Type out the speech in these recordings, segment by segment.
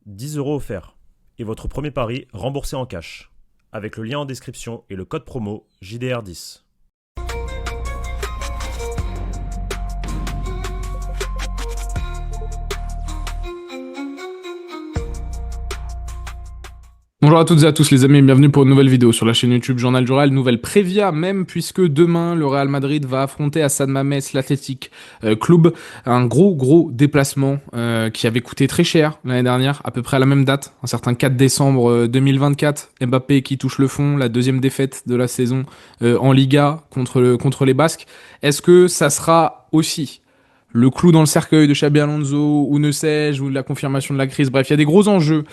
10 € offerts. Et votre premier pari remboursé en cash. Avec le lien en description et le code promo JDR10. Bonjour à toutes et à tous les amis et bienvenue pour une nouvelle vidéo sur la chaîne YouTube Journal du Real, nouvelle prévia même puisque demain le Real Madrid va affronter à San Mamés l'Athletic Club, un gros déplacement qui avait coûté très cher l'année dernière, à peu près à la même date, un certain 4 décembre 2024, Mbappé qui touche le fond, la deuxième défaite de la saison en Liga contre les Basques. Est-ce que ça sera aussi le clou dans le cercueil de Xabi Alonso, ou ne sais-je, ou la confirmation de la crise? Bref, il y a des gros enjeux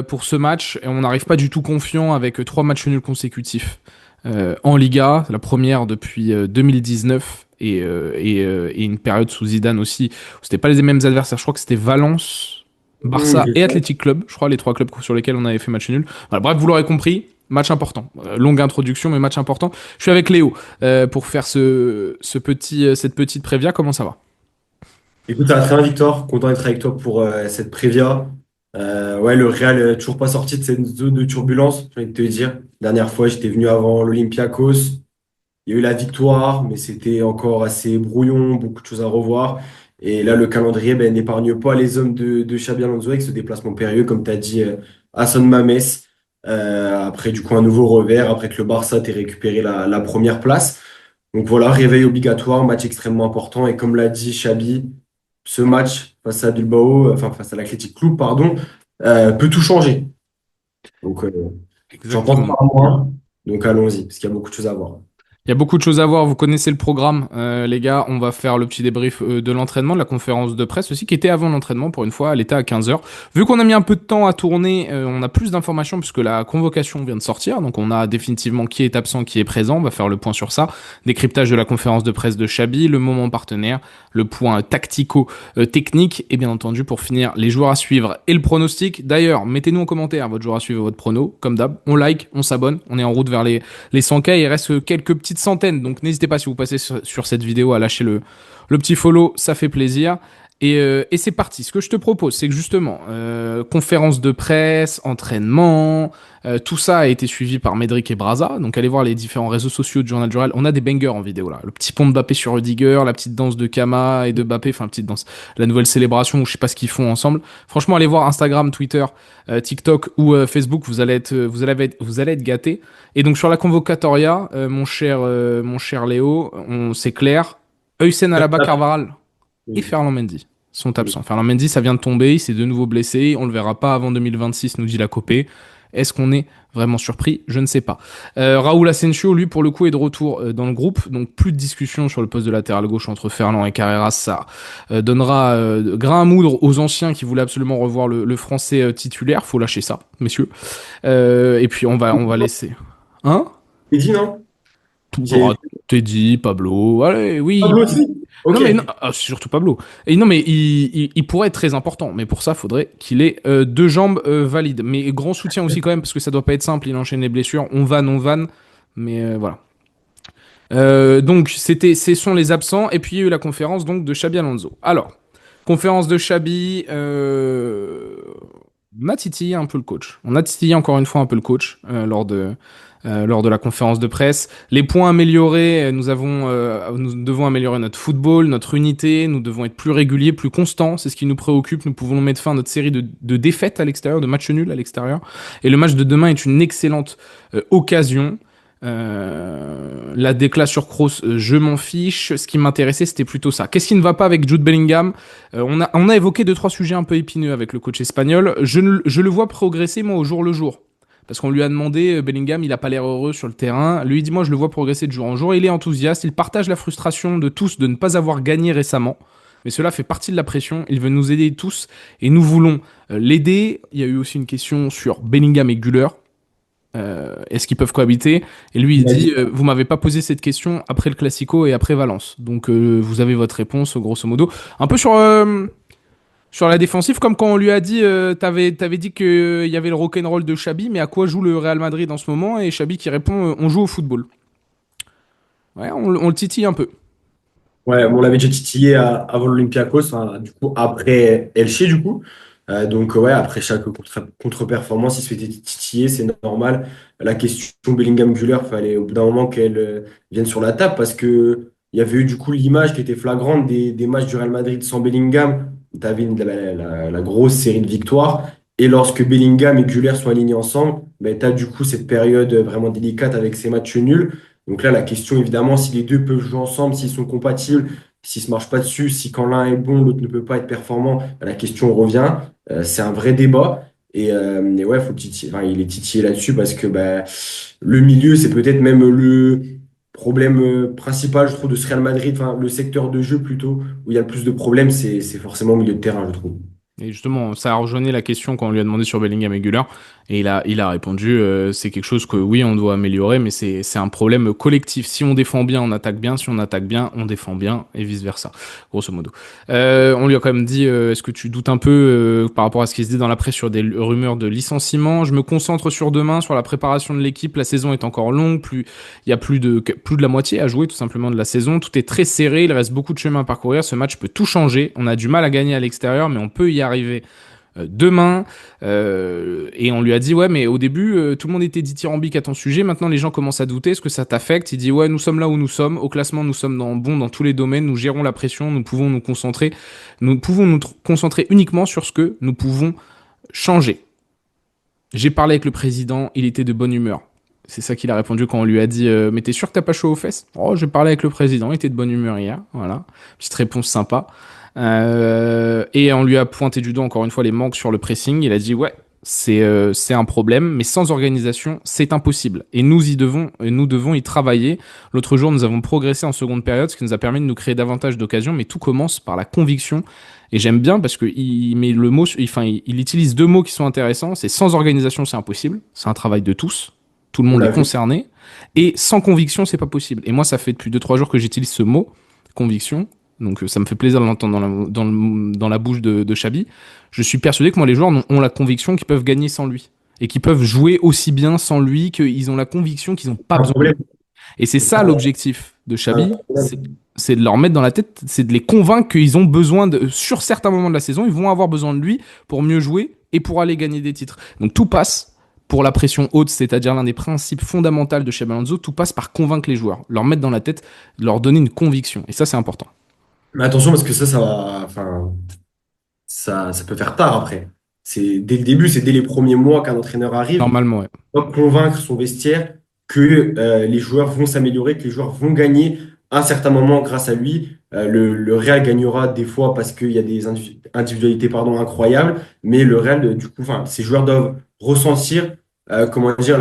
pour ce match, et on n'arrive pas du tout confiant avec 3 matchs nuls consécutifs en Liga, la première depuis 2019, et une période sous Zidane aussi, où c'était pas les mêmes adversaires. Je crois que c'était Valence, Barça et Athletic Club, je crois, les 3 clubs sur lesquels on avait fait match nul. Voilà, bref, vous l'aurez compris, match important. Longue introduction, mais match important. Je suis avec Léo pour faire cette petite prévia. Comment ça va? Écoute, ça va très bien, Victor. Content d'être avec toi pour cette prévia. Ouais, le Real n'est toujours pas sorti de cette zone de turbulence, j'ai envie de te dire. Dernière fois, j'étais venu avant l'Olympiakos. Il y a eu la victoire, mais c'était encore assez brouillon, beaucoup de choses à revoir. Et là, le calendrier n'épargne pas les hommes de Xabi Alonso avec ce déplacement périlleux, comme tu as dit, à San Mamés. Après, du coup, un nouveau revers, après que le Barça t'ait récupéré la première place. Donc voilà, réveil obligatoire, match extrêmement important. Et comme l'a dit Xabi, ce match face à Bilbao, enfin face à l'Athletic Club, pardon, peut tout changer. Donc j'en pense Exactement. pas moins. Donc allons-y, parce qu'il y a beaucoup de choses à voir. Il y a beaucoup de choses à voir, vous connaissez le programme, les gars. On va faire le petit débrief de l'entraînement, de la conférence de presse aussi, qui était avant l'entraînement pour une fois, elle était à 15h. Vu qu'on a mis un peu de temps à tourner, on a plus d'informations puisque la convocation vient de sortir, donc on a définitivement qui est absent, qui est présent, on va faire le point sur ça. Décryptage de la conférence de presse de Xabi, le moment partenaire, le point tactico-technique, et bien entendu pour finir, les joueurs à suivre et le pronostic. D'ailleurs, mettez-nous en commentaire votre joueur à suivre et votre prono, comme d'hab, on like, on s'abonne, on est en route vers les 100K, il reste quelques petites centaines, donc n'hésitez pas si vous passez sur cette vidéo à lâcher le petit follow, ça fait plaisir. Et c'est parti. Ce que je te propose, c'est que justement, conférence de presse, entraînement, tout ça a été suivi par Médric et Braza. Donc allez voir les différents réseaux sociaux du Journal du Real. On a des bangers en vidéo là. Le petit pont de Mbappé sur Rudiger, la petite danse de Kama et de Mbappé, enfin petite danse, la nouvelle célébration où je sais pas ce qu'ils font ensemble. Franchement, allez voir Instagram, Twitter, TikTok ou Facebook, vous allez être gâtés. Et donc sur la convocatoria, mon cher Léo, c'est clair. Huysen, Alaba, Carvajal et Oui. Ferland Mendy sont Oui. absents. Ferland Mendy, ça vient de tomber, il s'est de nouveau blessé, on le verra pas avant 2026, nous dit la Copé. Est-ce qu'on est vraiment surpris? Je ne sais pas. Raúl Asensio, lui, pour le coup, est de retour dans le groupe, donc plus de discussion sur le poste de latéral gauche entre Ferland et Carreras. Ça donnera grain à moudre aux anciens qui voulaient absolument revoir le français titulaire. Faut lâcher ça, messieurs. Et puis on va laisser. Hein? Et dit non? Tout, J'ai oh, Teddy, Pablo, allez, oui. Pablo aussi? Non Ok. mais non, surtout Pablo. Et non mais il pourrait être très important, mais pour ça, faudrait qu'il ait 2 jambes valides. Mais grand soutien aussi quand même, parce que ça doit pas être simple, il enchaîne les blessures, on vanne, mais voilà. Donc ce sont les absents, et puis il y a eu la conférence donc de Xabi Alonso. Alors, conférence de Xabi, on a titillé un peu le coach. On a titillé encore une fois un peu le coach lors de la conférence de presse. Les points améliorés, nous devons améliorer notre football, notre unité, nous devons être plus réguliers, plus constants, c'est ce qui nous préoccupe. Nous pouvons mettre fin à notre série de défaites à l'extérieur, de matchs nuls à l'extérieur. Et le match de demain est une excellente occasion. La décla sur Kroos, je m'en fiche. Ce qui m'intéressait, c'était plutôt ça. Qu'est-ce qui ne va pas avec Jude Bellingham? On a évoqué 2-3 sujets un peu épineux avec le coach espagnol. Je le vois progresser, moi, au jour le jour. Parce qu'on lui a demandé, Bellingham, il a pas l'air heureux sur le terrain. Lui, il dit, moi, je le vois progresser de jour en jour. Il est enthousiaste. Il partage la frustration de tous de ne pas avoir gagné récemment. Mais cela fait partie de la pression. Il veut nous aider tous. Et nous voulons l'aider. Il y a eu aussi une question sur Bellingham et Güler. Est-ce qu'ils peuvent cohabiter? Et lui, il Il a dit, dit. vous m'avez pas posé cette question après le Classico et après Valence. Donc, vous avez votre réponse, grosso modo. Un peu sur la défensive, comme quand on lui a dit, t'avais dit qu'il y avait le rock'n'roll de Xabi, mais à quoi joue le Real Madrid en ce moment? Et Xabi qui répond, on joue au football. Ouais, on le titille un peu. Ouais, bon, on l'avait déjà titillé avant l'Olympiakos, hein, du coup, après Elche, du coup. Donc ouais, après chaque contre-performance, il se fait titiller, c'est normal. La question Bellingham-Güler, fallait au bout d'un moment qu'elle vienne sur la table parce que il y avait eu du coup l'image qui était flagrante des matchs du Real Madrid sans Bellingham. Tu avais la grosse série de victoires. Et lorsque Bellingham et Güler sont alignés ensemble, ben, tu as du coup cette période vraiment délicate avec ces matchs nuls. Donc là, la question évidemment, si les deux peuvent jouer ensemble, s'ils sont compatibles, s'ils ne se marchent pas dessus, si quand l'un est bon, l'autre ne peut pas être performant, ben, la question revient. C'est un vrai débat. Et ouais, enfin, il est titillé là-dessus parce que bah, le milieu, c'est peut-être même le problème principal, je trouve, de ce Real Madrid, enfin, le secteur de jeu plutôt, où il y a le plus de problèmes, c'est forcément au milieu de terrain, je trouve. Et justement, ça a rejoint la question quand on lui a demandé sur Bellingham et Güler. Et il a répondu, c'est quelque chose que oui, on doit améliorer, mais c'est un problème collectif. Si on défend bien, on attaque bien. Si on attaque bien, on défend bien, et vice-versa, grosso modo. On lui a quand même dit, est-ce que tu doutes un peu par rapport à ce qui se dit dans la presse sur des rumeurs de licenciement? Je me concentre sur demain, sur la préparation de l'équipe. La saison est encore longue, il y a plus de la moitié à jouer tout simplement de la saison. Tout est très serré, il reste beaucoup de chemin à parcourir. Ce match peut tout changer. On a du mal à gagner à l'extérieur, mais on peut y arriver demain. Et on lui a dit, ouais, mais au début, tout le monde était dithyrambique à ton sujet. Maintenant, les gens commencent à douter. Est-ce que ça t'affecte? Il dit, ouais, nous sommes là où nous sommes. Au classement, nous sommes bons dans tous les domaines. Nous gérons la pression. Nous pouvons nous concentrer. Nous pouvons nous concentrer uniquement sur ce que nous pouvons changer. J'ai parlé avec le président. Il était de bonne humeur. C'est ça qu'il a répondu quand on lui a dit mais t'es sûr que t'as pas chaud aux fesses? Oh, j'ai parlé avec le président, il était de bonne humeur hier. Voilà, petite réponse sympa. Et on lui a pointé du doigt encore une fois les manques sur le pressing. Il a dit ouais, c'est un problème, mais sans organisation, c'est impossible. Et nous devons y travailler. L'autre jour, nous avons progressé en seconde période, ce qui nous a permis de nous créer davantage d'occasions. Mais tout commence par la conviction. Et j'aime bien parce que il met le mot, enfin, il utilise deux mots qui sont intéressants. C'est sans organisation, c'est impossible. C'est un travail de tous. Tout le On monde est l'a vu. concerné. Et sans conviction, c'est pas possible. Et moi, ça fait depuis 2-3 jours que j'utilise ce mot, conviction. Donc ça me fait plaisir de l'entendre dans la bouche de Chabi. Je suis persuadé que moi, les joueurs ont la conviction qu'ils peuvent gagner sans lui. Et qu'ils peuvent jouer aussi bien sans lui, qu'ils ont la conviction qu'ils n'ont pas Un besoin de lui. problème. Et c'est ça l'objectif de Un Chabi, problème. c'est de leur mettre dans la tête, c'est de les convaincre qu'ils ont besoin de, sur certains moments de la saison, ils vont avoir besoin de lui pour mieux jouer et pour aller gagner des titres. Donc tout passe pour la pression haute, c'est-à-dire l'un des principes fondamentaux de Xabi Alonso, tout passe par convaincre les joueurs, leur mettre dans la tête, leur donner une conviction. Et ça, c'est important. Mais attention parce que ça va, enfin, ça peut faire tard après. C'est dès le début, c'est dès les premiers mois qu'un entraîneur arrive, Normalement, ouais. doit convaincre son vestiaire que les joueurs vont s'améliorer, que les joueurs vont gagner à un certain moment grâce à lui. Le Real gagnera des fois parce qu'il y a des individualités pardon, incroyables, mais le Real, du coup, enfin, ces joueurs doivent ressentir, comment dire,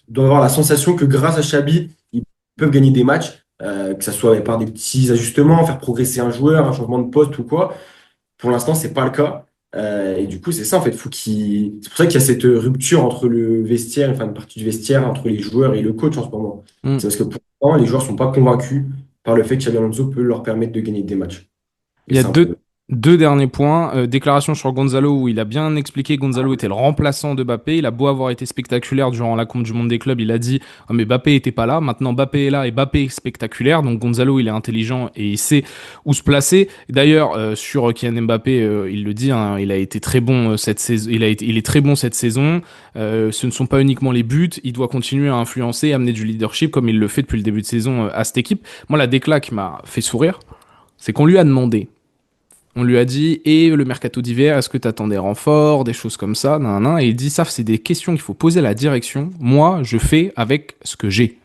doivent avoir la sensation que grâce à Xabi, ils peuvent gagner des matchs, que ce soit par des petits ajustements, faire progresser un joueur, un changement de poste ou quoi. Pour l'instant, c'est pas le cas. Et du coup, c'est ça, en fait. C'est pour ça qu'il y a cette rupture entre le vestiaire, enfin, une partie du vestiaire, entre les joueurs et le coach en ce moment. Mm. C'est parce que pour l'instant, les joueurs sont pas convaincus par le fait que Xabi Alonso peut leur permettre de gagner des matchs. Et Il y a c'est un problème. deux derniers points. Déclaration sur Gonzalo où il a bien expliqué que Gonzalo était le remplaçant de Mbappé. Il a beau avoir été spectaculaire durant la Coupe du Monde des clubs, il a dit oh, mais Mbappé était pas là. Maintenant Mbappé est là et Mbappé est spectaculaire. Donc Gonzalo il est intelligent et il sait où se placer. D'ailleurs sur Kylian Mbappé, il le dit, hein, il a été très bon cette saison. Il est très bon cette saison. Ce ne sont pas uniquement les buts. Il doit continuer à influencer, amener du leadership comme il le fait depuis le début de saison à cette équipe. Moi la décla qui m'a fait sourire, c'est qu'on lui a demandé. On lui a dit, et le mercato d'hiver, est-ce que tu attends des renforts, des choses comme ça, nan, nan, et il dit, ça, c'est des questions qu'il faut poser à la direction. Moi, je fais avec ce que j'ai.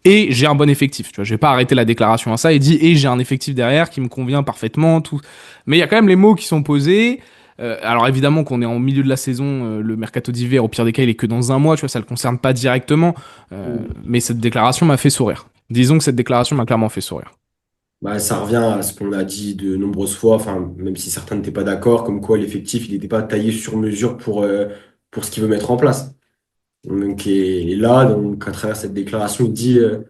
Et j'ai un bon effectif. Tu vois, je vais pas arrêter la déclaration à ça. Il dit, et j'ai un effectif derrière qui me convient parfaitement, tout. Mais il y a quand même les mots qui sont posés. Alors évidemment qu'on est en milieu de la saison, le mercato d'hiver, au pire des cas, il est que dans un mois, tu vois, ça le concerne pas directement. Mais cette déclaration m'a fait sourire. Disons que cette déclaration m'a clairement fait sourire. Bah, ça revient à ce qu'on a dit de nombreuses fois, enfin, même si certains n'étaient pas d'accord, comme quoi l'effectif, il n'était pas taillé sur mesure pour ce qu'il veut mettre en place. Donc, et là, donc, à travers cette déclaration, il dit je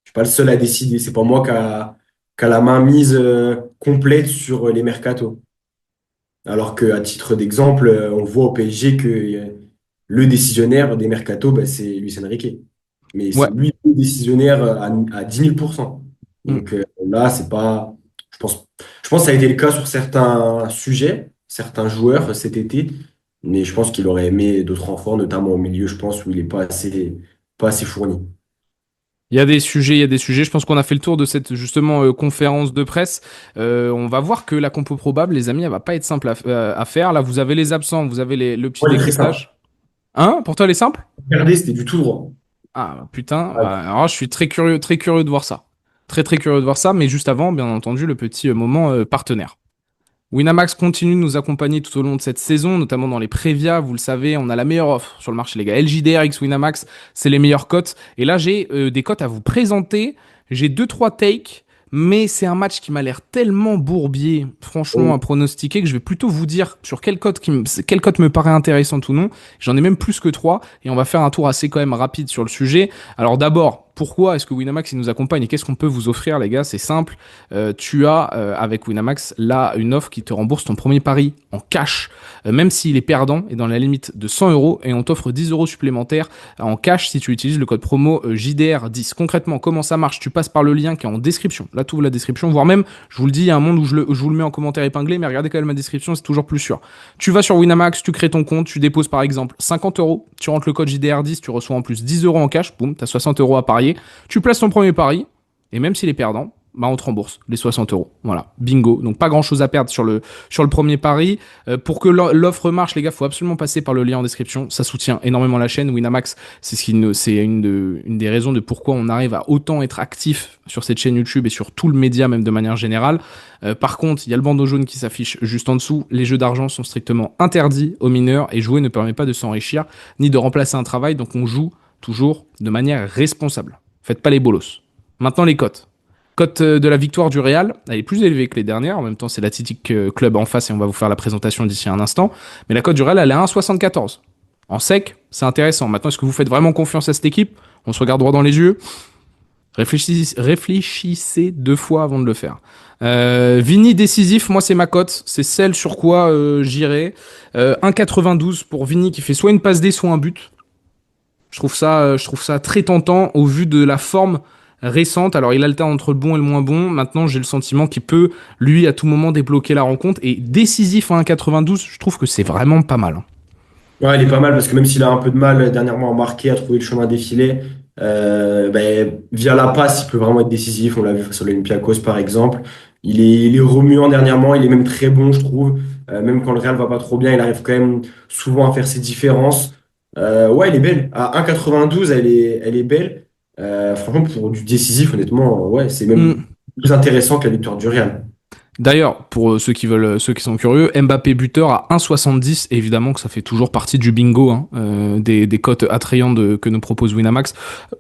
suis pas le seul à décider. C'est pas moi qui a la main mise complète sur les mercatos. Alors qu'à titre d'exemple, on voit au PSG que le décisionnaire des mercatos, bah, c'est Luis Enrique. Mais c'est Ouais. lui le décisionnaire à 10 000%. Mm. Donc là, c'est pas. Je pense que ça a été le cas sur certains sujets. certains joueurs cet été, mais je pense qu'il aurait aimé d'autres renforts, notamment au milieu, je pense, où il n'est pas assez fourni. Il y a des sujets, il y a des sujets. Je pense qu'on a fait le tour de cette justement conférence de presse. On va voir que la compo probable, les amis, elle va pas être simple à faire. Là, vous avez les absents, vous avez le petit Ouais, il est très simple. décryptage. Hein? Pour toi, elle est simple? Regardez, c'était du tout droit. Ah putain. Ouais. Alors, je suis très curieux de voir ça. Très curieux de voir ça. Mais juste avant, bien entendu, le petit moment partenaire. Winamax continue de nous accompagner tout au long de cette saison, notamment dans les prévias. Vous le savez, on a la meilleure offre sur le marché, les gars. LJDR x Winamax, c'est les meilleures cotes. Et là, j'ai des cotes à vous présenter. J'ai deux trois takes, mais c'est un match qui m'a l'air tellement bourbier, franchement, à Oh. pronostiquer, que je vais plutôt vous dire sur quelle cote me paraît intéressante ou non. J'en ai même plus que trois, et on va faire un tour assez quand même rapide sur le sujet. Alors d'abord, pourquoi est-ce que Winamax il nous accompagne et qu'est-ce qu'on peut vous offrir, les gars? C'est simple. Tu as avec Winamax là une offre qui te rembourse ton premier pari en cash, même s'il est perdant et dans la limite de 100 euros, et on t'offre 10 euros supplémentaires en cash si tu utilises le code promo JDR10. Concrètement, comment ça marche? Tu passes par le lien qui est en description. Là, tu ouvres la description, voire même, je vous le dis, il y a un monde où je vous le mets en commentaire épinglé, mais regardez quand même ma description, c'est toujours plus sûr. Tu vas sur Winamax, tu crées ton compte, tu déposes par exemple 50 euros, tu rentres le code JDR10, tu reçois en plus 10 euros en cash, boum, tu as 60 euros à parier, tu places ton premier pari, et même s'il est perdant, bah on te rembourse les 60 euros. Voilà, bingo. Donc pas grand chose à perdre sur le premier pari. Pour que l'offre marche, les gars, faut absolument passer par le lien en description. Ça soutient énormément la chaîne. Winamax, c'est une des raisons de pourquoi on arrive à autant être actif sur cette chaîne YouTube et sur tout le média, même de manière générale. Par contre, il y a le bandeau jaune qui s'affiche juste en dessous. Les jeux d'argent sont strictement interdits aux mineurs et jouer ne permet pas de s'enrichir ni de remplacer un travail. Donc on joue toujours de manière responsable. Faites pas les bolos. Maintenant les cotes. Cote de la victoire du Real, elle est plus élevée que les dernières. En même temps, c'est l'Athletic Club en face et on va vous faire la présentation d'ici un instant. Mais la cote du Real, elle est à 1,74. En sec, c'est intéressant. Maintenant, est-ce que vous faites vraiment confiance à cette équipe? On se regarde droit dans les yeux. Réfléchissez deux fois avant de le faire. Vini décisif, moi c'est ma cote. C'est celle sur quoi j'irai. 1,92 pour Vini qui fait soit une passe D, soit un but. Je trouve ça très tentant au vu de la forme récente. Alors, il alterne entre le bon et le moins bon. Maintenant, j'ai le sentiment qu'il peut, lui, à tout moment, débloquer la rencontre. Et décisif à 1,92, je trouve que c'est vraiment pas mal. Ouais, il est pas mal parce que même s'il a un peu de mal dernièrement à marquer, à trouver le chemin défilé, ben, via la passe, il peut vraiment être décisif. On l'a vu face à l'Olympiakos, par exemple. Il est remuant dernièrement, il est même très bon, je trouve. Même quand le Real va pas trop bien, il arrive quand même souvent à faire ses différences. Ouais, elle est belle. À 1,92, elle est belle. Franchement, pour du décisif, honnêtement, ouais, c'est même Hmm. plus intéressant que la victoire du Real. D'ailleurs, pour ceux qui sont curieux, Mbappé buteur à 1,70, évidemment que ça fait toujours partie du bingo, hein, des cotes attrayantes que nous propose Winamax.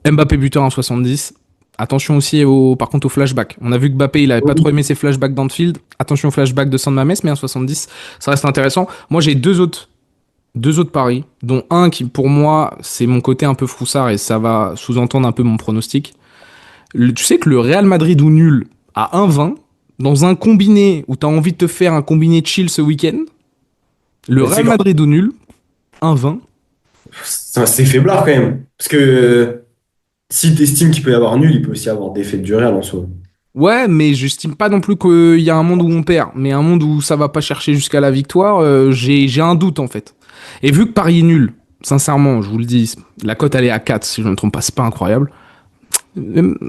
Mbappé buteur à 1,70. Attention aussi par contre au flashback. On a vu que Mbappé, il avait pas trop Oui. aimé ses flashbacks d'Anfield. Attention au flashback de San Mamés, mais 1,70, ça reste intéressant. Moi, j'ai deux autres paris, dont un qui, pour moi, c'est mon côté un peu froussard et ça va sous-entendre un peu mon pronostic. Tu sais que le Real Madrid ou nul à 1,20, dans un combiné où tu as envie de te faire un combiné chill ce week-end, le Mais c'est Real Madrid ou nul, 1,20. c'est faiblard quand même. Parce que si tu estimes qu'il peut y avoir nul, il peut aussi y avoir défaite du Real en soi. Ouais, mais j'estime pas non plus qu'il y a un monde où on perd, mais un monde où ça va pas chercher jusqu'à la victoire, j'ai un doute en fait. Et vu que Paris est nul, sincèrement, je vous le dis, la cote elle est à 4 si je ne me trompe pas, c'est pas incroyable.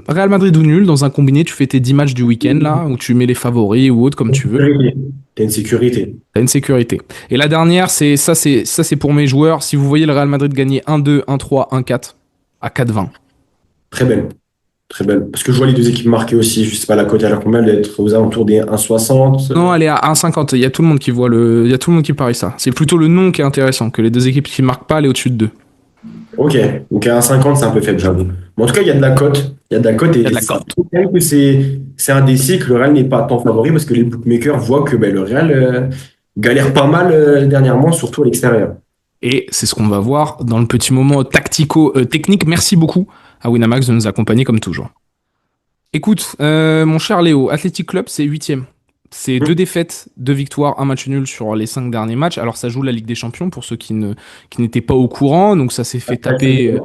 Real Madrid ou nul, dans un combiné, tu fais tes 10 matchs du week-end là, où tu mets les favoris ou autre comme tu veux. T'as une sécurité. T'as une sécurité. Et la dernière, c'est pour mes joueurs. Si vous voyez le Real Madrid gagner 1-2, 1-3, 1-4 à 4,20. Très belle. Très belle. Parce que je vois les deux équipes marquées aussi. Je sais pas la cote à l'air combien, elle doit être aux alentours des 1,60. Non, elle est à 1,50. Il y a tout le monde qui voit il y a tout le monde qui parie ça. C'est plutôt le nom qui est intéressant, que les deux équipes qui marquent pas, elle est au-dessus de 2. Ok. Donc à 1,50, c'est un peu faible, j'avoue. Mais en tout cas, il y a de la cote. Il y a de la cote Il y a et de la ça cote. prouve quand même que c'est un déci que le Real n'est pas tant favori parce que les bookmakers voient que ben, le Real galère pas mal dernièrement, surtout à l'extérieur. Et c'est ce qu'on va voir dans le petit moment tactico-technique. Merci beaucoup à Winamax de nous accompagner comme toujours. Écoute, mon cher Léo, Athletic Club, c'est 8e. C'est 2 défaites, 2 victoires, un match nul sur les 5 derniers matchs. Alors ça joue la Ligue des Champions pour ceux qui n'étaient pas au courant. Donc ça s'est fait taper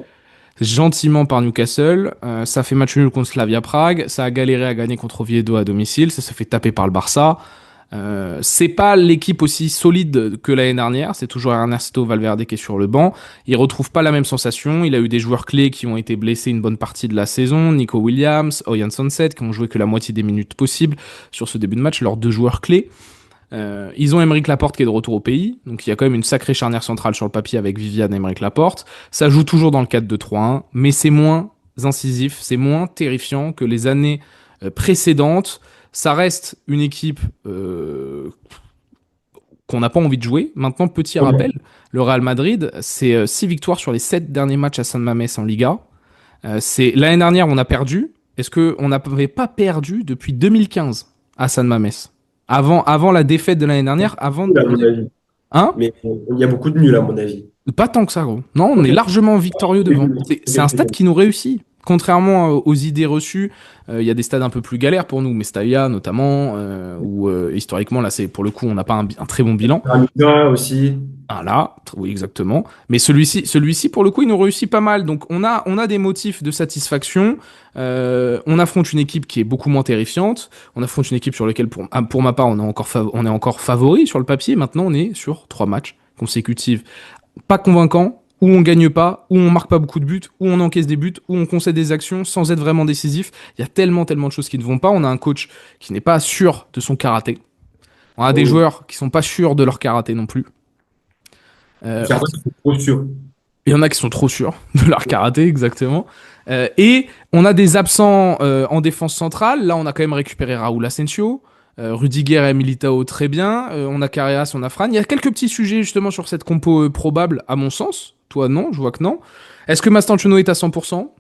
gentiment par Newcastle. Ça fait match nul contre Slavia Prague. Ça a galéré à gagner contre Oviedo à domicile. Ça s'est fait taper par le Barça. C'est pas l'équipe aussi solide que l'année dernière. C'est toujours Ernesto Valverde qui est sur le banc. Il retrouve pas la même sensation. Il a eu des joueurs clés qui ont été blessés une bonne partie de la saison. Nico Williams, Oyan Sunset, qui ont joué que la moitié des minutes possibles sur ce début de match. Leurs deux joueurs clés. Ils ont Aymeric Laporte qui est de retour au pays. Donc il y a quand même une sacrée charnière centrale sur le papier avec Viviane et Aymeric Laporte. Ça joue toujours dans le 4-2-3-1, mais c'est moins incisif, c'est moins terrifiant que les années précédentes. Ça reste une équipe qu'on n'a pas envie de jouer. Maintenant, petit rappel, le Real Madrid, c'est 6 victoires sur les 7 derniers matchs à San Mamés en Liga. L'année dernière, on a perdu. Est-ce qu'on n'avait pas perdu depuis 2015 à San Mamés? Avant la défaite de l'année dernière, avant À mon avis. Hein? Mais il y a beaucoup de nuls, à mon avis. Pas tant que ça, gros. Non, on est largement victorieux devant. C'est un stade qui nous réussit. Contrairement aux idées reçues, il y a des stades un peu plus galères pour nous, Mestalla notamment, où historiquement, là, pour le coup, on n'a pas un très bon bilan. Armida aussi. Ah là, oui, exactement. Mais celui-ci, pour le coup, il nous réussit pas mal. Donc, on a des motifs de satisfaction. On affronte une équipe qui est beaucoup moins terrifiante. On affronte une équipe sur laquelle, pour ma part, on est encore favori sur le papier. Maintenant, on est sur 3 matchs consécutifs pas convaincants, où on gagne pas, où on marque pas beaucoup de buts, où on encaisse des buts, où on concède des actions sans être vraiment décisif. Il y a tellement de choses qui ne vont pas. On a un coach qui n'est pas sûr de son karaté. On a des joueurs qui sont pas sûrs de leur karaté non plus. Certains sont trop sûrs. Il y en a qui sont trop sûrs de leur karaté, exactement. Et on a des absents en défense centrale. Là, on a quand même récupéré Raúl Asensio. Rudiger et Militao, très bien. On a Carreras, on a Fran. Il y a quelques petits sujets justement sur cette compo probable, à mon sens. Toi, non, je vois que non. Est-ce que Mastantuono est à 100%?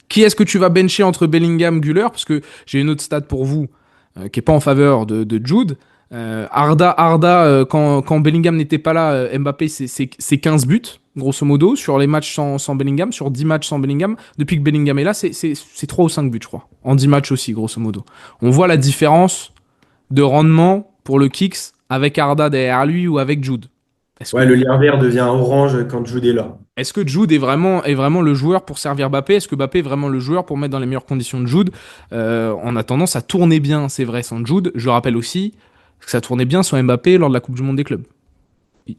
Qui est-ce que tu vas bencher entre Bellingham, Güler? Parce que j'ai une autre stat pour vous qui est pas en faveur de Jude. Arda, quand Bellingham n'était pas là, Mbappé, c'est 15 buts, grosso modo, sur les matchs sans Bellingham, sur 10 matchs sans Bellingham. Depuis que Bellingham est là, c'est 3 ou 5 buts, je crois. En 10 matchs aussi, grosso modo. On voit la différence de rendement pour le Kicks avec Arda derrière lui ou avec Jude. Ouais, le lien vert devient orange quand Jude est là. Est-ce que Jude est vraiment le joueur pour servir Mbappé? Est-ce que Mbappé est vraiment le joueur pour mettre dans les meilleures conditions de Jude? On a tendance à tourner bien, c'est vrai, sans Jude. Je rappelle aussi que ça tournait bien sans Mbappé lors de la Coupe du Monde des clubs.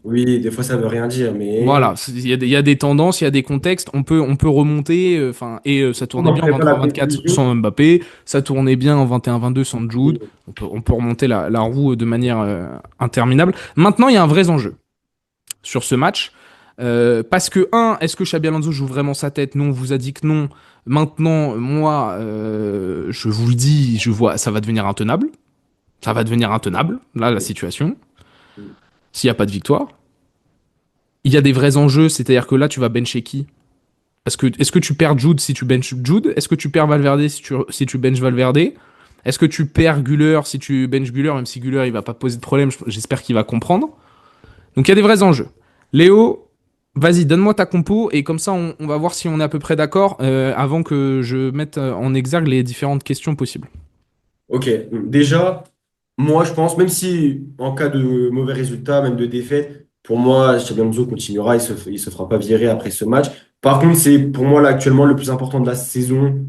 Oui, des fois ça veut rien dire, mais Voilà, il y a des tendances, il y a des contextes, on peut remonter, ça on tournait bien n'en en fait pas la 23-24 conclusion. sans Mbappé, ça tournait bien en 21-22 sans Jude, on peut remonter la roue de manière interminable. Maintenant, il y a un vrai enjeu sur ce match, parce que, est-ce que Xabi Alonso joue vraiment sa tête? Non, on vous a dit que non. Maintenant, moi, je vous le dis, je vois, ça va devenir intenable. Ça va devenir intenable, là, la situation, s'il n'y a pas de victoire. Il y a des vrais enjeux, c'est-à-dire que là, tu vas bencher qui? Est-ce que tu perds Jude si tu benches Jude? Est-ce que tu perds Valverde si tu benches Valverde? Est-ce que tu perds Güler si tu benches Güler, même si Güler, il va pas poser de problème, j'espère qu'il va comprendre. Donc il y a des vrais enjeux. Léo, vas-y, donne-moi ta compo, et comme ça, on va voir si on est à peu près d'accord, avant que je mette en exergue les différentes questions possibles. Ok, déjà, moi je pense, même si en cas de mauvais résultat, même de défaite, pour moi, Xabi Alonso continuera, il se fera pas virer après ce match. Par contre, c'est pour moi là actuellement le plus important de la saison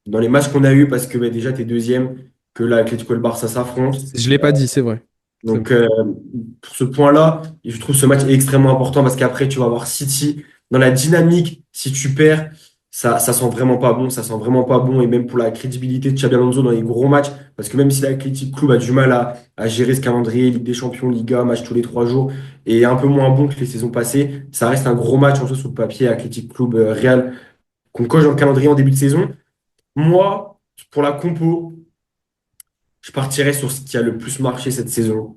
dans les matchs qu'on a eu parce que bah, déjà tu es deuxième, que là, Atlético et le Barça s'affrontent. Je l'ai pas dit, c'est vrai. Donc, pour ce point-là, je trouve ce match extrêmement important parce qu'après, tu vas avoir City dans la dynamique. Si tu perds, ça sent vraiment pas bon. Ça sent vraiment pas bon. Et même pour la crédibilité de Xabi Alonso dans les gros matchs, parce que même si l'Athletic Club a du mal à gérer ce calendrier, Ligue des Champions, Liga, match tous les 3 jours, et un peu moins bon que les saisons passées, ça reste un gros match en soi sur le papier, Athletic Club Real, qu'on coche dans le calendrier en début de saison. Moi, pour la compo, je partirais sur ce qui a le plus marché cette saison,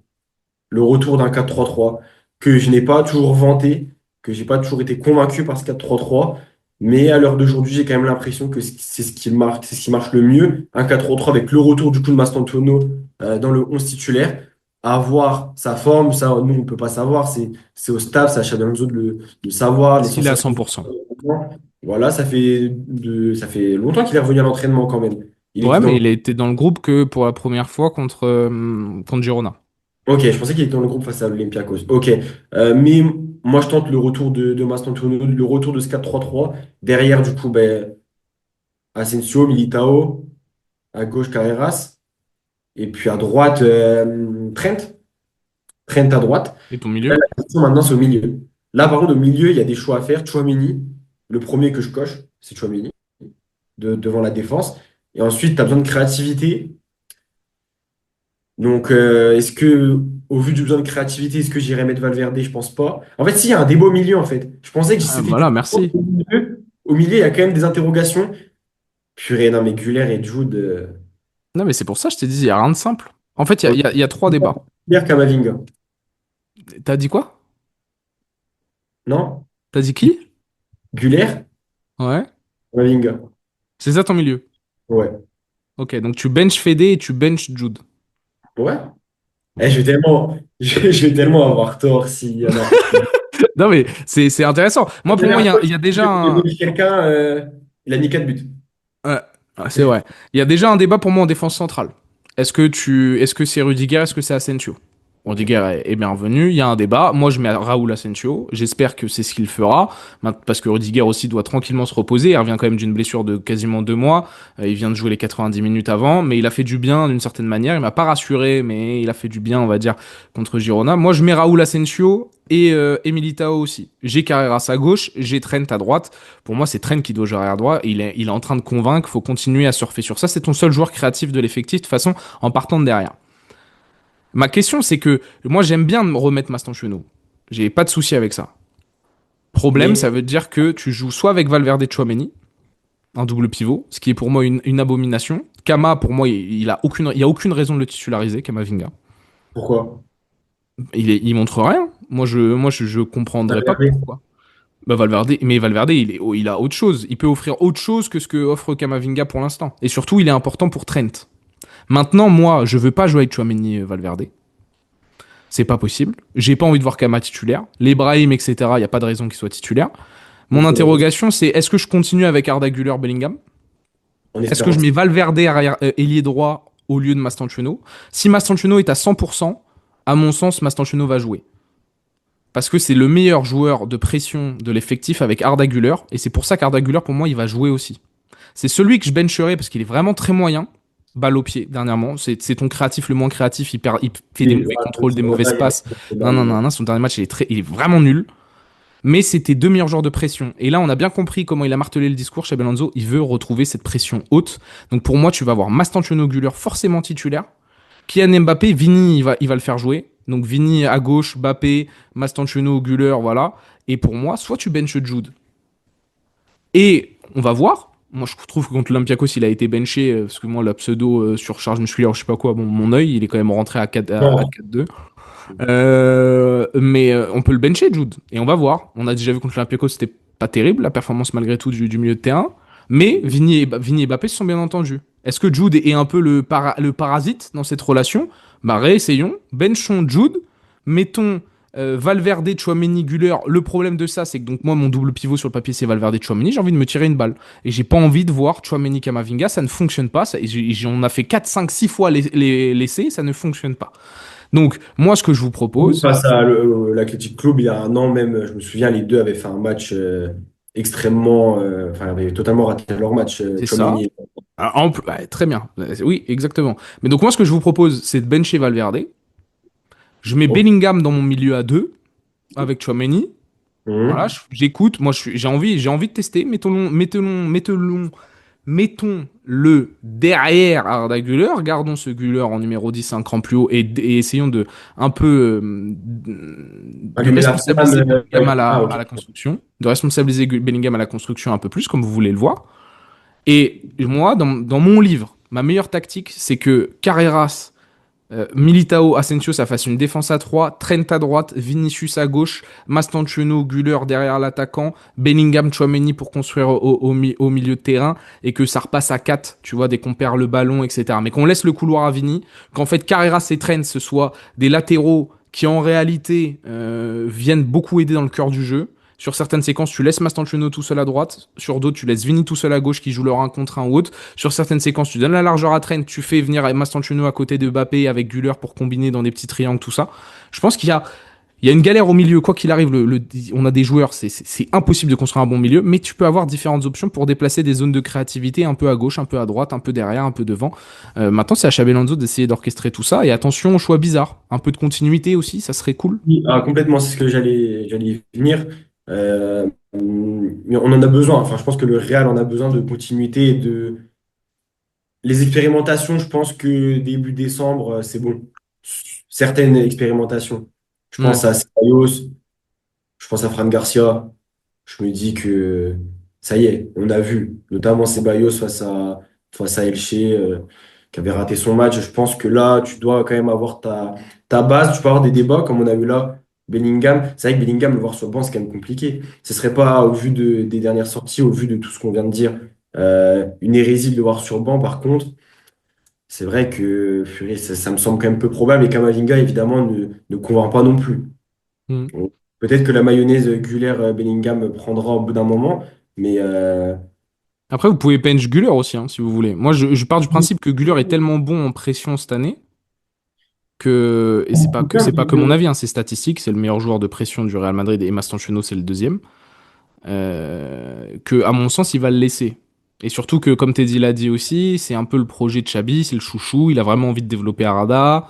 le retour d'un 4-3-3 que je n'ai pas toujours vanté, que j'ai pas toujours été convaincu par ce 4-3-3, mais à l'heure d'aujourd'hui, j'ai quand même l'impression que c'est ce qui marque, c'est ce qui marche le mieux. Un 4-3-3 avec le retour du coup de Mastantuono dans le 11 titulaire. À voir sa forme, ça, nous, on peut pas savoir. C'est au staff, c'est à Xabi Alonso de savoir. Les S'il est à sensations. 100%. Voilà, ça fait longtemps qu'il est revenu à l'entraînement quand même. Il Ouais, était dans mais le il a été dans le groupe que pour la première fois contre Girona. Ok, je pensais qu'il était dans le groupe face à l'Olympiakos. Ok, mais moi je tente le retour de Mastantuono, le retour de ce 4-3-3. Derrière, du coup, ben, Asensio, Militao, à gauche Carreras. Et puis à droite, Trent. Trent à droite. Et ton Là, milieu? la question maintenant, c'est au milieu. Là, par contre, au milieu, il y a des choix à faire. Tchouaméni, le premier que je coche, c'est Tchouaméni, devant la défense. Et ensuite, tu as besoin de créativité. Donc, est-ce que, au vu du besoin de créativité, est-ce que j'irais mettre Valverde? Je pense pas. En fait, si, il y a un débat au milieu, en fait. Je pensais que Ah, c'était voilà, merci. au milieu. Au milieu, il y a quand même des interrogations. Purée, non, mais Güler et Jude. Non, mais c'est pour ça que je t'ai dit, il n'y a rien de simple. En fait, il y a trois débats. Pierre Camavinga. T'as dit quoi? Non? T'as dit qui? Güler, Ouais. Camavinga. C'est ça ton milieu. Ouais. Ok, donc tu bench Fede et tu bench Jude. Ouais. Ok. Je vais tellement, je vais tellement avoir tort s'il y en a. Non, mais c'est intéressant. Moi, La pour moi, dernière fois, il y a déjà j'ai un. vu quelqu'un, il a mis 4 buts. Ouais, ouais, c'est vrai. Il y a déjà un débat pour moi en défense centrale. Est-ce que c'est Rudiger, est-ce que c'est Asensio? Ok. Rudiger est bienvenu, il y a un débat. Moi, je mets Raúl Asensio. J'espère que c'est ce qu'il fera. Parce que Rudiger aussi doit tranquillement se reposer. Il revient quand même d'une blessure de quasiment 2 mois. Il vient de jouer les 90 minutes avant, mais il a fait du bien d'une certaine manière. Il m'a pas rassuré, mais il a fait du bien, on va dire, contre Girona. Moi, je mets Raúl Asensio et Militao aussi. J'ai Carreras à gauche, j'ai Trent à droite. Pour moi, c'est Trent qui doit jouer arrière droit. Il est en train de convaincre. Faut continuer à surfer sur ça. C'est ton seul joueur créatif de l'effectif, de toute façon, en partant de derrière. Ma question, c'est que moi, j'aime bien me remettre Mastantuono. J'ai pas de souci avec ça. Problème, Mais ça veut dire que tu joues soit avec Valverde et Chouameni, un double pivot, ce qui est pour moi une abomination. Kama, pour moi, il y a aucune raison de le titulariser, Kamavinga. pourquoi? Il montre rien. Je comprendrais pas Valverde. pourquoi. Bah Valverde, il a autre chose. Il peut offrir autre chose que ce que offre Kamavinga pour l'instant. Et surtout, il est important pour Trent. Maintenant, moi, je veux pas jouer avec Chouameni Valverde. C'est pas possible. J'ai pas envie de voir Kama titulaire. Les Brahim, etc., il n'y a pas de raison qu'il soit titulaire. Mon Ok. interrogation, c'est est-ce que je continue avec Arda Güler Bellingham? En Est-ce que espérant je que mets Valverde arrière, ailier droit au lieu de Mastantuono? Si Mastantuono est à 100%, à mon sens, Mastantuono va jouer. Parce que c'est le meilleur joueur de pression de l'effectif avec Arda Güler. Et c'est pour ça qu'Arda Güler, pour moi, il va jouer aussi. C'est celui que je bencherai parce qu'il est vraiment très moyen. Balle au pied, dernièrement. C'est ton créatif le moins créatif. Il fait des oui, mauvais voilà, contrôles, des mauvais il y a passes. des Non, non, dingues. non, non. Son dernier match, il est vraiment nul. Mais c'était deux meilleurs joueurs de pression. Et là, on a bien compris comment il a martelé le discours chez Alonso. Il veut retrouver cette pression haute. Donc pour moi, tu vas avoir Mastantuono Güler forcément titulaire. Kylian Mbappé, Vini, il va le faire jouer. Donc Vini à gauche, Mbappé, Mastantuono, Güler, voilà. Et pour moi, soit tu benches Jude. Et on va voir. Moi, je trouve que contre l'Olympiakos, il a été benché, parce que moi, la pseudo surcharge musculaire, je sais pas quoi, bon, mon œil, il est quand même rentré à 4, à Non. 4-2. Mais on peut le bencher, Jude. Et on va voir. On a déjà vu contre l'Olympiakos, c'était pas terrible, la performance malgré tout du milieu de terrain. Mais Vini et Mbappé se sont bien entendus. Est-ce que Jude est un peu le parasite dans cette relation? Bah réessayons. Benchons Jude. Mettons Valverde, Chouameni, Güler. Le problème de ça, c'est que donc moi, mon double pivot sur le papier, c'est Valverde, Chouameni. J'ai envie de me tirer une balle. Et j'ai pas envie de voir Chouameni, Kamavinga. Ça ne fonctionne pas. On a fait 4, 5, 6 fois l'essai. Ça ne fonctionne pas. Donc, moi, ce que je vous propose, Face à l'Athletic Club, il y a un an même, je me souviens, les deux avaient fait un match extrêmement. Enfin, ils avaient totalement raté leur match, c'est ça. Tchouaméni. Ouais, très bien. Oui, exactement. Mais donc, moi, ce que je vous propose, c'est de bencher Valverde. Je mets Oh. Bellingham dans mon milieu à 2 avec Chouameni. Voilà, Mhm. j'écoute. Moi, j'ai envie de tester. Mettons-le derrière Arda Güler. Gardons ce Güler en numéro 10 un cran plus haut et essayons de un peu de Allumer la flamme. responsabiliser Bellingham Ouais. Ah, ok. à la construction. De responsabiliser Bellingham à la construction un peu plus, comme vous voulez le voir. Et moi, dans mon livre, ma meilleure tactique, c'est que Carreras, Militao, Asensio, ça fasse une défense à 3, Trent à droite, Vinicius à gauche, Mastantuono, Güler derrière l'attaquant, Bellingham, Chouameni pour construire au milieu de terrain, et que ça repasse à 4, tu vois, dès qu'on perd le ballon, etc. Mais qu'on laisse le couloir à Vini, qu'en fait Carreras et Trent, ce soient des latéraux qui en réalité viennent beaucoup aider dans le cœur du jeu. Sur certaines séquences, tu laisses Mastantuono tout seul à droite. Sur d'autres, tu laisses Vini tout seul à gauche qui joue leur 1 contre 1 ou autre. Sur certaines séquences, tu donnes la largeur à Trent, tu fais venir Mastantuono à côté de Mbappé avec Güler pour combiner dans des petits triangles, tout ça. Je pense Il y a une galère au milieu, quoi qu'il arrive, on a des joueurs, c'est impossible de construire un bon milieu, mais tu peux avoir différentes options pour déplacer des zones de créativité un peu à gauche, un peu à droite, un peu derrière, un peu devant. Maintenant, c'est à Xabi Alonso d'essayer d'orchestrer tout ça, et attention aux choix bizarres. Un peu de continuité aussi, ça serait cool. Oui, ah, complètement, c'est ce que j'allais y venir. Mais on en a besoin. Enfin, je pense que le Real en a besoin de continuité et de. Les expérimentations, je pense que début décembre, c'est bon. Certaines expérimentations. Je Ouais. pense à Ceballos, je pense à Fran Garcia. Je me dis que ça y est, on a vu, notamment Ceballos face à Elche, qui avait raté son match. Je pense que là, tu dois quand même avoir ta base. Tu peux avoir des débats comme on a eu là. Bellingham, c'est vrai que Bellingham, le voir sur le banc, c'est quand même compliqué. Ce serait pas, au vu des dernières sorties, au vu de tout ce qu'on vient de dire, une hérésie de le voir sur le banc. Par contre, c'est vrai que purée, ça me semble quand même peu probable et Kamavinga, évidemment, ne convainc pas non plus. Mm. Bon, peut-être que la mayonnaise Güler-Bellingham prendra au bout d'un moment, mais Après, vous pouvez bench Güler aussi, hein, si vous voulez. Moi, je pars du principe que Güler est tellement bon en pression cette année et c'est pas que mon avis, hein, c'est statistique, c'est le meilleur joueur de pression du Real Madrid et Mastantuono c'est le deuxième. Que à mon sens il va le laisser. Et surtout que comme Teddy l'a dit aussi, c'est un peu le projet de Xabi, c'est le chouchou, il a vraiment envie de développer Arada.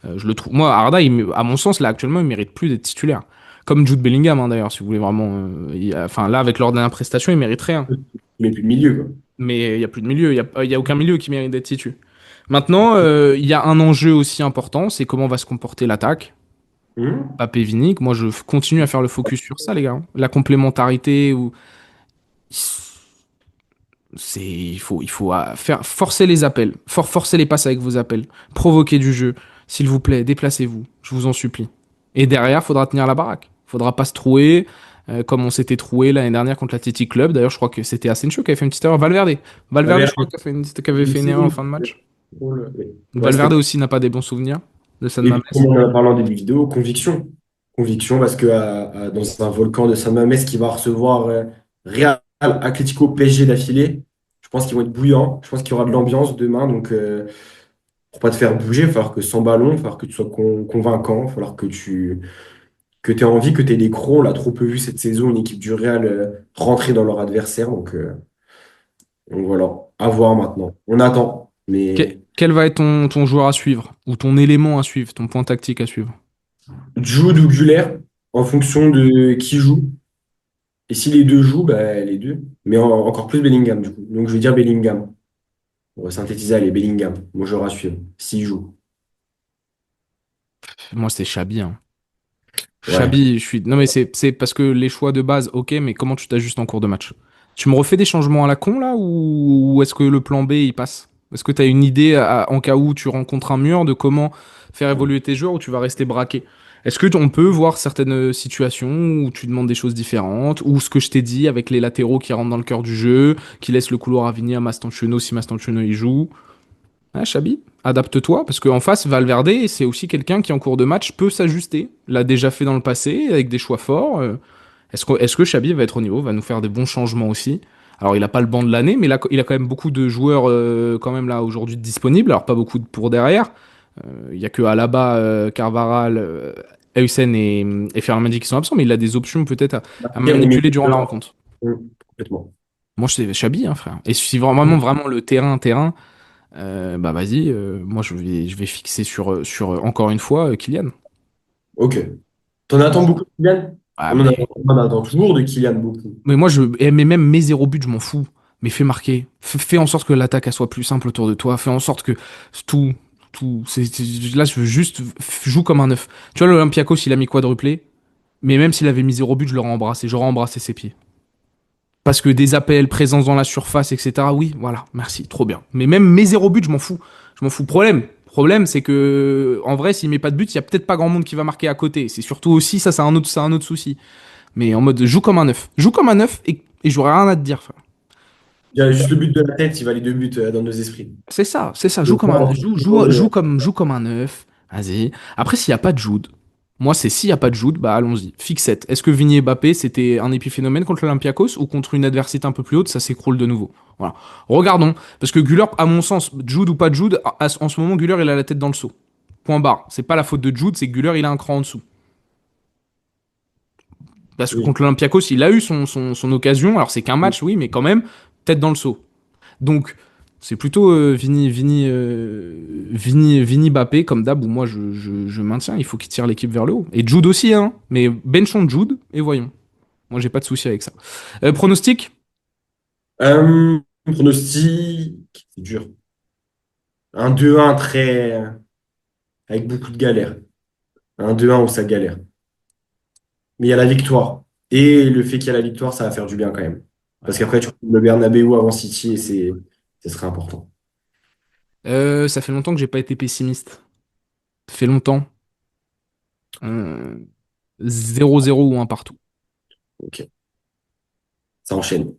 Je le trouve, moi Arada, à mon sens là actuellement il mérite plus d'être titulaire. Comme Jude Bellingham hein, d'ailleurs, si vous voulez vraiment, enfin là avec leur dernière prestation il mérite rien. mais plus de milieu, quoi. Mais il y a plus de milieu, il y a aucun milieu qui mérite d'être titu. Maintenant, il y a un enjeu aussi important, c'est comment va se comporter l'attaque. Hum. Mbappé Vinic, moi je continue à faire le focus sur ça les gars, hein. La complémentarité ou il faut faire forcer les appels, forcer les passes avec vos appels, provoquer du jeu. S'il vous plaît, déplacez-vous, je vous en supplie. Et derrière, faudra tenir la baraque. Faudra pas se trouer comme on s'était troué l'année dernière contre l'Athletic Club. D'ailleurs, je crois que c'était Asensio qui avait fait une petite erreur. Valverde, je crois qui avait fait une erreur en fin de match. Ouais, Valverde aussi n'a pas des bons souvenirs de San et Mamés. puis, comme on en a parlé en début de vidéo, conviction. Conviction, parce que dans un volcan de San Mamés qui va recevoir Real, Atlético, PSG d'affilée, je pense qu'ils vont être bouillants. Je pense qu'il y aura de l'ambiance demain. Donc, pour pas te faire bouger, il va falloir que sans ballon, il va falloir que tu sois convaincant, il va falloir que tu aies envie, que tu aies des crocs. On l'a trop peu vu cette saison, une équipe du Real rentrer dans leur adversaire. Donc voilà, à voir maintenant. On attend. Mais Quel va être ton joueur à suivre ou ton élément à suivre, ton point tactique à suivre? Jude ou Güler, en fonction de qui joue. Et si les deux jouent, bah, les deux. Mais encore plus Bellingham, du coup. Donc je vais dire Bellingham. On va synthétiser, allez, Bellingham. Mon joueur à suivre, s'il joue. Moi, c'est Chabi, hein. Ouais. Chabi, je suis. Non, mais c'est parce que les choix de base, ok, mais comment tu t'ajustes en cours de match? Tu me refais des changements à la con là ou est-ce que le plan B il passe? Est-ce que tu as une idée en cas où tu rencontres un mur de comment faire évoluer tes joueurs ou tu vas rester braqué? Est-ce que on peut voir certaines situations où tu demandes des choses différentes ou ce que je t'ai dit avec les latéraux qui rentrent dans le cœur du jeu, qui laissent le couloir à Vigny à Mastantuono si Mastantuono y joue? Ah, Chabi, adapte-toi, parce qu'en face, Valverde, c'est aussi quelqu'un qui, en cours de match, peut s'ajuster. L'a déjà fait dans le passé, avec des choix forts. Est-ce que Chabi va être au niveau, va nous faire des bons changements aussi? Alors, il n'a pas le banc de l'année, mais il a quand même beaucoup de joueurs quand même là aujourd'hui disponibles. Alors, pas beaucoup pour derrière. Il n'y a que Alaba, Carvaral, Heusen et Ferland Mendy qui sont absents, mais il a des options peut-être à Pierre au manipuler milieu. durant la rencontre. Complètement. Moi, je sais Chabi, hein, frère. Et si vraiment le terrain. Bah vas-y, moi je vais fixer sur encore une fois Kylian. Ok. T'en attends beaucoup de Kylian? Ah, On en attend toujours de Kylian beaucoup. mais moi mais même mes zéro buts, je m'en fous. Mais fais marquer. Fais en sorte que l'attaque elle soit plus simple autour de toi. Fais en sorte que tout, là je veux juste joue comme un neuf. Tu vois l'Olympiakos il a mis quadruplé, mais même s'il avait mis zéro but, je l'aurais embrassé. J'aurais embrassé ses pieds. Parce que des appels, présence dans la surface, etc. Oui, voilà, merci, trop bien. Mais même mes zéro buts, je m'en fous. Je m'en fous. Problème, c'est que en vrai, s'il met pas de but, il y a peut-être pas grand monde qui va marquer à côté. C'est surtout aussi ça, c'est un autre souci. Mais en mode joue comme un neuf, et j'aurais rien à te dire, frère. Il y a juste le but de la tête, il va les deux buts dans nos esprits. C'est ça. Le corps, Joue comme un neuf. Vas-y. Après, s'il y a pas de Jude, moi, c'est s'il y a pas de Jude, bah allons-y. Fixette. Est-ce que Vigny et Mbappé, c'était un épiphénomène contre l'Olympiakos ou contre une adversité un peu plus haute, ça s'écroule de nouveau. Voilà. Regardons. Parce que Güler, à mon sens, Jude ou pas de Jude, en ce moment, Güler, il a la tête dans le seau. Point barre. C'est pas la faute de Jude, c'est que Güler, il a un cran en dessous. Parce que Oui. contre l'Olympiakos, il a eu son occasion. Alors, c'est qu'un match, oui, mais quand même, tête dans le seau. Donc, c'est plutôt Vini Bappé, comme d'hab, où moi, je maintiens. Il faut qu'il tire l'équipe vers le haut. Et Jude aussi, hein. Mais benchons Jude, et voyons. Moi, j'ai pas de souci avec ça. Pronostic? Pronostic, c'est dur. Un 2-1 avec beaucoup de galères. Un 2-1 où ça galère. Mais il y a la victoire. Et le fait qu'il y a la victoire, ça va faire du bien quand même. Parce Ouais. qu'après, tu retrouves le Bernabéu avant City et ce serait important. Ça fait longtemps que j'ai pas été pessimiste. Ça fait longtemps. Euh, 0-0 ou un partout. Ok. Ça enchaîne.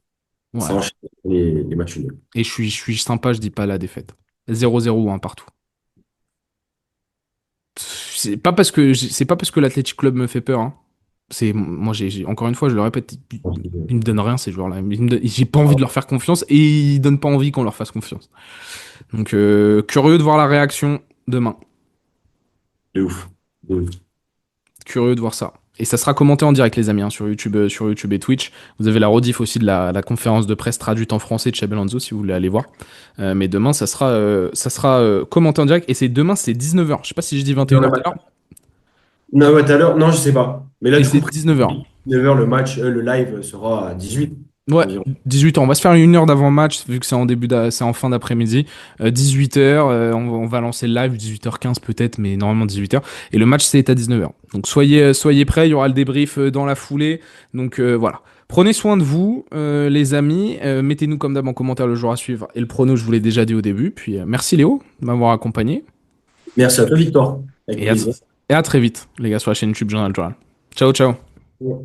Ça Ouais. enchaîne les matchs nuls. Et je suis sympa, je dis pas la défaite. 0-0 ou un partout. C'est pas parce que l'Athletic Club me fait peur, hein. Moi, encore une fois, je le répète, ils me donnent rien ces joueurs-là. J'ai pas envie de leur faire confiance et ils donnent pas envie qu'on leur fasse confiance. Donc, curieux de voir la réaction demain. De ouf. De ouf. Curieux de voir ça. Et ça sera commenté en direct, les amis, hein, sur YouTube et Twitch. Vous avez la rediff aussi de la conférence de presse traduite en français de Xabi Alonso si vous voulez aller voir. Mais demain, ça sera commenté en direct. Et demain, c'est 19h. Je sais pas si je dis 21h tout à l'heure. Non, ouais, tout à l'heure, non, je sais pas. Mais là, Et du coup, c'est 19h. 9h, le live sera à 18 Ouais, environ. 18h. On va se faire une heure d'avant-match, vu que c'est en fin d'après-midi. 18h, on va lancer le live, 18h15 peut-être, mais normalement 18h. Et le match, c'est à 19h. Donc soyez prêts, il y aura le débrief dans la foulée. Donc voilà. Prenez soin de vous, les amis. Mettez-nous comme d'hab en commentaire le jour à suivre. Et le prono, je vous l'ai déjà dit au début. Puis merci Léo de m'avoir accompagné. Merci à toi, Victor. Avec Et à, plaisir. et à très vite, les gars, sur la chaîne YouTube Journal Journal. Ciao, ciao. Ouais.